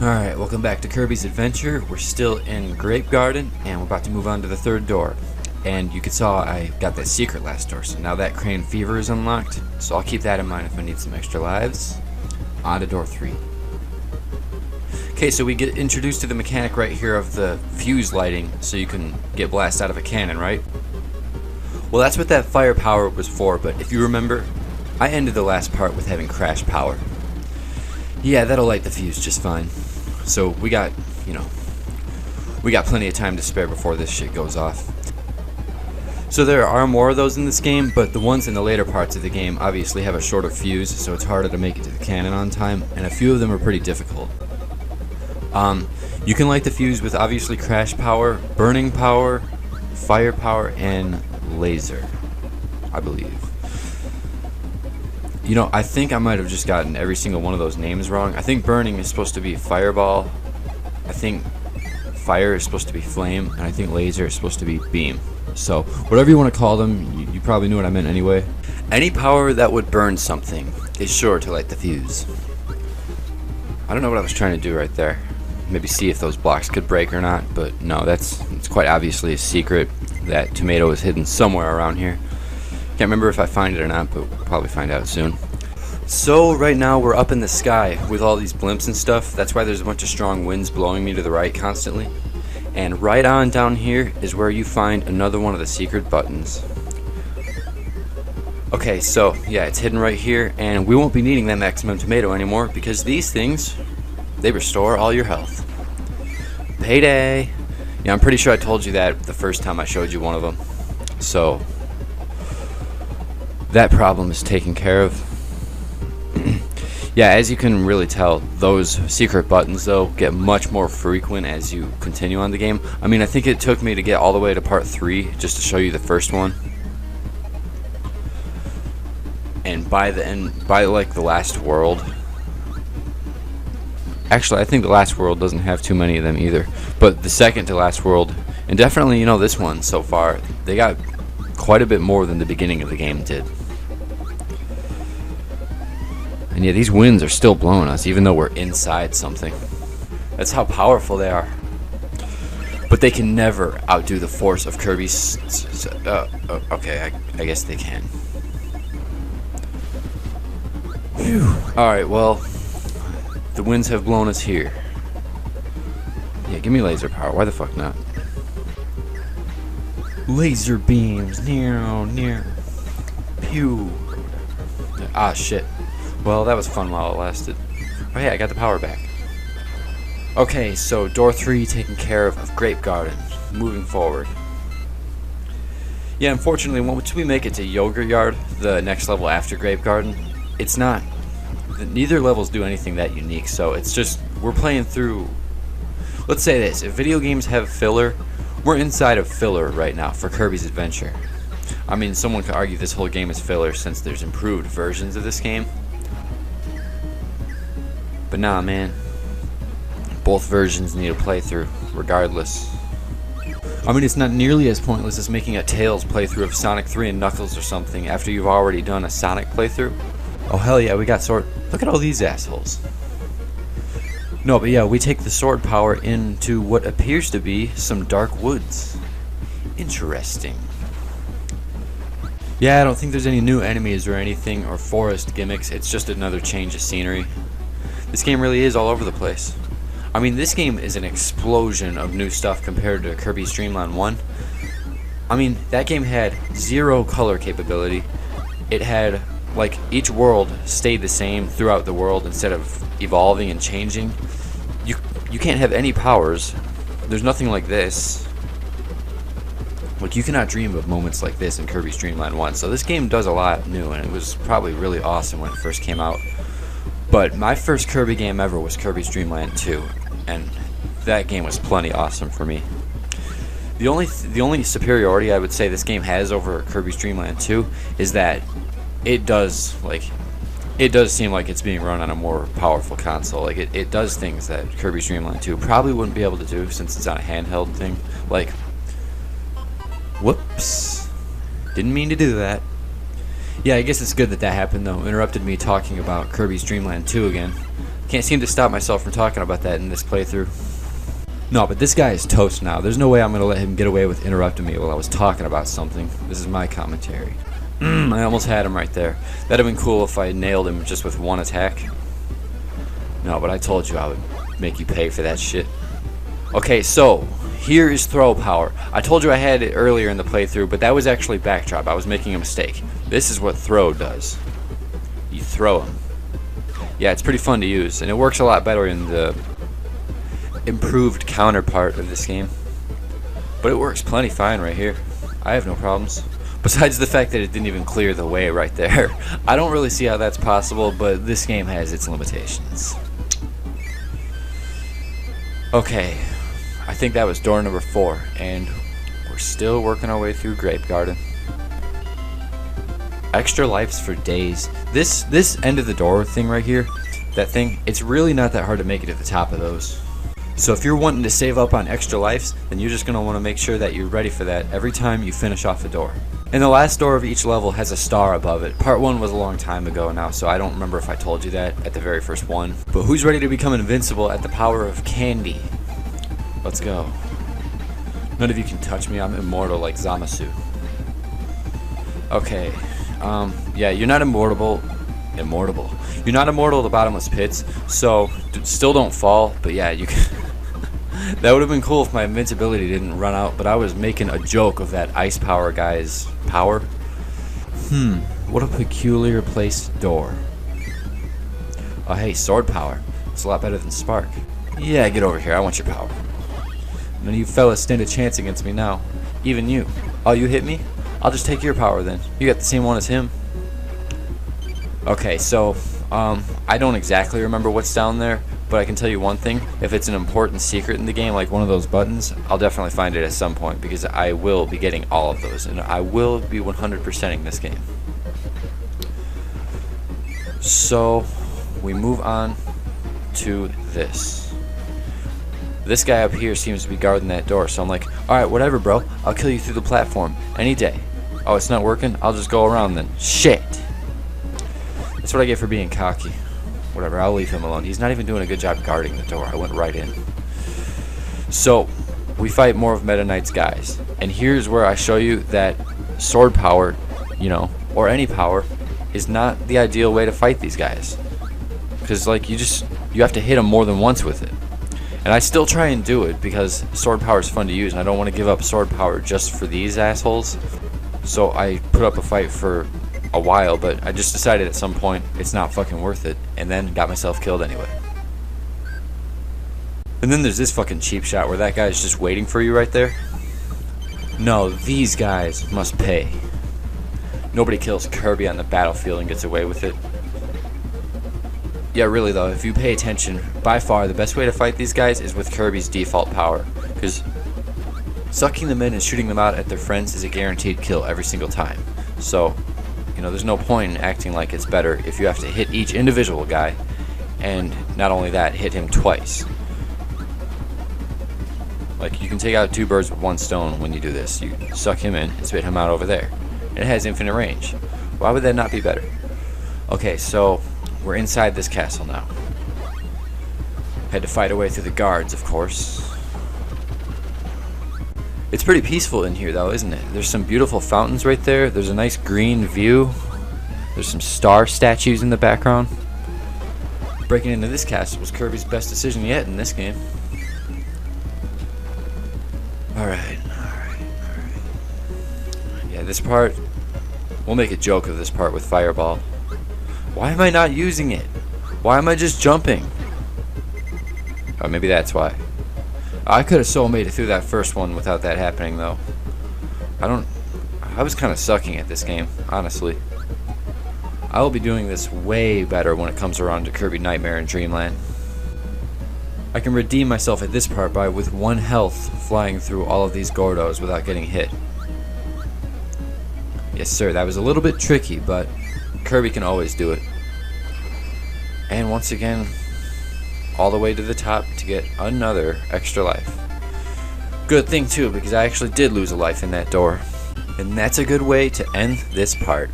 Alright, welcome back to Kirby's Adventure. We're still in Grape Garden, and we're about to move on to the third door. And you saw I got that secret last door, so now that Crane Fever is unlocked, so I'll keep that in mind if I need some extra lives. On to door 3. Okay, so we get introduced to the mechanic right here of the fuse lighting, so you can get blast out of a cannon, right? Well, that's what that firepower was for, but if you remember, I ended the last part with having crash power. Yeah, that'll light the fuse just fine. So we got plenty of time to spare before this shit goes off. So there are more of those in this game, but the ones in the later parts of the game obviously have a shorter fuse, so it's harder to make it to the cannon on time, and a few of them are pretty difficult. You can light the fuse with obviously crash power, burning power, fire power, and laser, I believe. You know, I think I might have just gotten every single one of those names wrong. I think burning is supposed to be fireball, I think fire is supposed to be flame, and I think laser is supposed to be beam. So, whatever you want to call them, you probably knew what I meant anyway. Any power that would burn something is sure to light the fuse. I don't know what I was trying to do right there. Maybe see if those blocks could break or not, but no, it's quite obviously a secret. That tomato is hidden somewhere around here. Can't remember if I find it or not, but we'll probably find out soon. So right now we're up in the sky with all these blimps and stuff. That's why there's a bunch of strong winds blowing me to the right constantly. And right on down here is where you find another one of the secret buttons. Okay, so yeah, it's hidden right here, and we won't be needing that maximum tomato anymore because these things, they restore all your health. Payday! Yeah, I'm pretty sure I told you that the first time I showed you one of them. So that problem is taken care of. Yeah, as you can really tell, those secret buttons though get much more frequent as you continue on the game. I mean, I think it took me to get all the way to part 3 just to show you the first one. And by the end, by like the last world, actually I think the last world doesn't have too many of them either, but the second to last world, and definitely, you know, this one so far, they got quite a bit more than the beginning of the game did. And yeah, these winds are still blowing us even though we're inside something. That's how powerful they are. But they can never outdo the force of Kirby's... okay, I guess they can. Phew. Alright, well, the winds have blown us here. Yeah, give me laser power. Why the fuck not? Laser beams. Near. Pew. Ah, shit. Well, that was fun while it lasted. Oh yeah, I got the power back. Okay, so door 3 taken care of Grape Garden. Moving forward. Yeah, unfortunately, once we make it to Yogurt Yard, the next level after Grape Garden, it's not... neither levels do anything that unique, so it's just... we're playing through... let's say this, if video games have filler, we're inside of filler right now for Kirby's Adventure. I mean, someone could argue this whole game is filler since there's improved versions of this game. But nah, man. Both versions need a playthrough, regardless. I mean, it's not nearly as pointless as making a Tails playthrough of Sonic 3 and Knuckles or something after you've already done a Sonic playthrough. Oh hell yeah, we got sword. Look at all these assholes. No, but yeah, we take the sword power into what appears to be some dark woods. Interesting. Yeah, I don't think there's any new enemies or anything or forest gimmicks. It's just another change of scenery. This game really is all over the place. I mean, this game is an explosion of new stuff compared to Kirby's Dream Land 1. I mean, that game had 0 color capability. It had, like, each world stayed the same throughout the world instead of evolving and changing. You can't have any powers. There's nothing like this. Like, you cannot dream of moments like this in Kirby's Dream Land 1. So this game does a lot new, and it was probably really awesome when it first came out. But my first Kirby game ever was Kirby's Dream Land 2, and that game was plenty awesome for me. The only superiority I would say this game has over Kirby's Dream Land 2 is that it does seem like it's being run on a more powerful console. Like it does things that Kirby's Dream Land 2 probably wouldn't be able to do since it's on a handheld thing. Like, whoops, didn't mean to do that. Yeah, I guess it's good that that happened though. Interrupted me talking about Kirby's Dream Land 2 again. Can't seem to stop myself from talking about that in this playthrough. No, but this guy is toast now. There's no way I'm going to let him get away with interrupting me while I was talking about something. This is my commentary. I almost had him right there. That'd have been cool if I nailed him just with one attack. No, but I told you I would make you pay for that shit. Okay, so here is throw power. I told you I had it earlier in the playthrough, but that was actually backdrop. I was making a mistake. This is what throw does. You throw him. Yeah, it's pretty fun to use, and it works a lot better in the improved counterpart of this game. But it works plenty fine right here. I have no problems. Besides the fact that it didn't even clear the way right there. I don't really see how that's possible, but this game has its limitations. Okay, I think that was door number 4, and we're still working our way through Grape Garden. Extra lives for days. This end of the door thing right here, that thing, it's really not that hard to make it to the top of those. So if you're wanting to save up on extra lives, then you're just going to want to make sure that you're ready for that every time you finish off a door. And the last door of each level has a star above it. Part 1 was a long time ago now, so I don't remember if I told you that at the very first one. But who's ready to become invincible at the power of candy? Let's go. None of you can touch me. I'm immortal like Zamasu. Okay. Yeah, you're not immortal. You're not immortal to bottomless pits, so still don't fall. But yeah, you can. That would have been cool if my invincibility didn't run out, but I was making a joke of that ice power guy's power. What a peculiar placed door. Oh hey, sword power. It's a lot better than spark. Yeah, get over here. I want your power. None of you fellas stand a chance against me now. Even you. Oh, you hit me? I'll just take your power then. You got the same one as him. Okay, so I don't exactly remember what's down there, but I can tell you one thing. If it's an important secret in the game, like one of those buttons, I'll definitely find it at some point, because I will be getting all of those, and I will be 100%ing this game. So we move on to this. This guy up here seems to be guarding that door, so I'm like, alright, whatever bro, I'll kill you through the platform, any day. Oh, it's not working? I'll just go around then. Shit! That's what I get for being cocky. Whatever, I'll leave him alone. He's not even doing a good job guarding the door. I went right in. So, we fight more of Meta Knight's guys. And here's where I show you that sword power, you know, or any power, is not the ideal way to fight these guys. Because, like, you have to hit them more than once with it. And I still try and do it because sword power is fun to use, and I don't want to give up sword power just for these assholes. So I put up a fight for a while, but I just decided at some point it's not fucking worth it, and then got myself killed anyway. And then there's this fucking cheap shot where that guy's just waiting for you right there. No, these guys must pay. Nobody kills Kirby on the battlefield and gets away with it. Yeah, really though, if you pay attention, by far the best way to fight these guys is with Kirby's default power, because sucking them in and shooting them out at their friends is a guaranteed kill every single time. So, you know, there's no point in acting like it's better if you have to hit each individual guy, and not only that, hit him twice. Like, you can take out 2 birds with 1 stone when you do this. You suck him in and spit him out over there. And it has infinite range. Why would that not be better? Okay, so we're inside this castle now. Had to fight our way through the guards, of course. It's pretty peaceful in here though, isn't it? There's some beautiful fountains right there. There's a nice green view. There's some star statues in the background. Breaking into this castle was Kirby's best decision yet in this game. Alright. Yeah, this part, we'll make a joke of this part with Fireball. Why am I not using it? Why am I just jumping? Oh, maybe that's why. I could have so made it through that first one without that happening, though. I was kind of sucking at this game, honestly. I will be doing this way better when it comes around to Kirby Nightmare and Dreamland. I can redeem myself at this part by with 1 health flying through all of these Gordos without getting hit. Yes sir, that was a little bit tricky, but Kirby can always do it. And once again, all the way to the top to get another extra life. Good thing too, because I actually did lose a life in that door. And that's a good way to end this part.